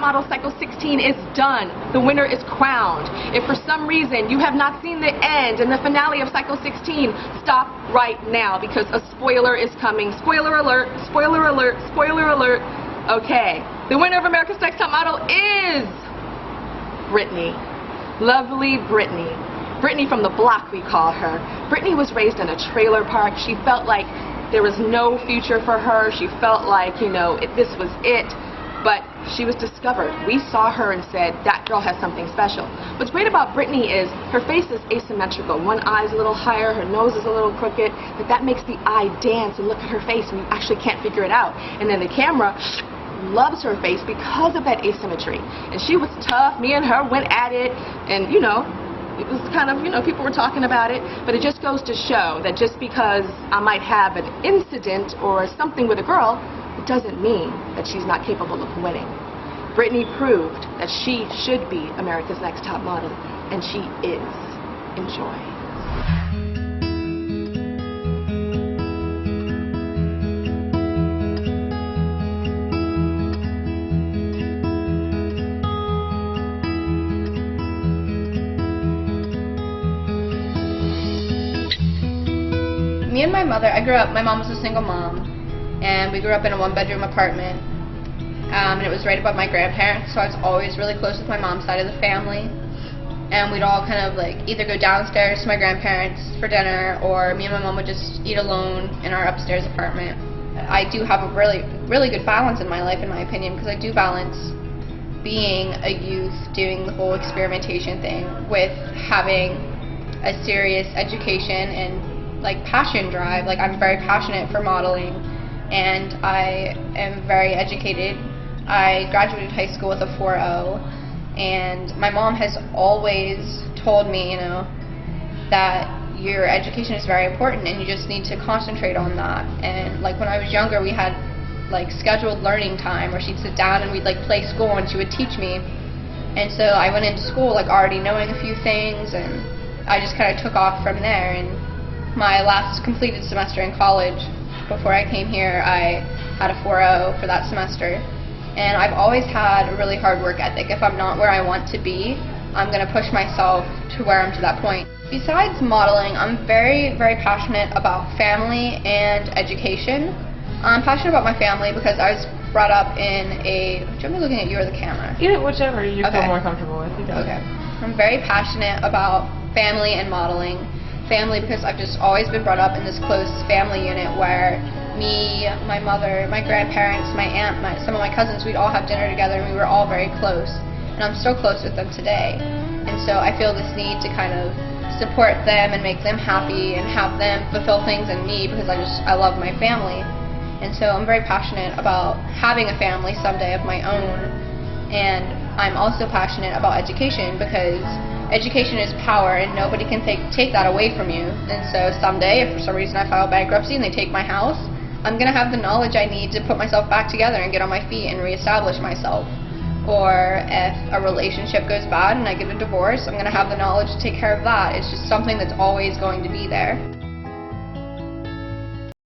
Model Cycle 16 is done. The winner is crowned. If for some reason you have not seen the end and the finale of Cycle 16, stop right now because a spoiler is coming. Spoiler alert, spoiler alert, spoiler alert. Okay, the winner of America's Next Top Model is Brittani. Lovely Brittani. Brittani from the block, we call her. Brittani was raised in a trailer park. She felt like there was no future for her. She felt like, you know, this was it. But she was discovered. We saw her and said, that girl has something special. What's great about Brittani is her face is asymmetrical. One eye's a little higher, her nose is a little crooked, but that makes the eye dance and look at her face and you actually can't figure it out. And then the camera loves her face because of that asymmetry. And she was tough. Me and her went at it, and you know, it was kind of, you know, people were talking about it, but it just goes to show that just because I might have an incident or something with a girl, it doesn't mean that she's not capable of winning. Brittani proved that she should be America's Next Top Model, and she is. Enjoy. Me and my mother, my mom was a single mom, and we grew up in a one-bedroom apartment, and it was right above my grandparents, so I was always really close with my mom's side of the family, and we'd all kind of like either go downstairs to my grandparents for dinner, or me and my mom would just eat alone in our upstairs apartment. I do have a really good balance in my life, in my opinion, because I do balance being a youth, doing the whole experimentation thing, with having a serious education and like passion drive. Like, I'm very passionate for modeling and I am very educated. I graduated high school with a 4.0, and my mom has always told me, you know, that your education is very important and you just need to concentrate on that. And like when I was younger, we had like scheduled learning time where she'd sit down and we'd like play school and she would teach me. And so I went into school like already knowing a few things, and I just kind of took off from there. And my last completed semester in college, before I came here, I had a 4.0 for that semester. And I've always had a really hard work ethic. If I'm not where I want to be, I'm going to push myself to where I'm to that point. Besides modeling, I'm very passionate about family and education. I'm passionate about my family because I was brought up in a... Do you want me looking at you or the camera? Either, whichever you feel more comfortable with. Okay. I'm very passionate about family and modeling. Family because I've just always been brought up in this close family unit where me, my mother, my grandparents, my aunt, some of my cousins, we'd all have dinner together and we were all very close. And I'm still close with them today. And so I feel this need to kind of support them and make them happy and have them fulfill things in me because I love my family. And so I'm very passionate about having a family someday of my own. And I'm also passionate about education because education is power and nobody can take that away from you. And so someday, if for some reason I file bankruptcy and they take my house, I'm going to have the knowledge I need to put myself back together and get on my feet and reestablish myself. Or if a relationship goes bad and I get a divorce, I'm going to have the knowledge to take care of that. It's just something that's always going to be there.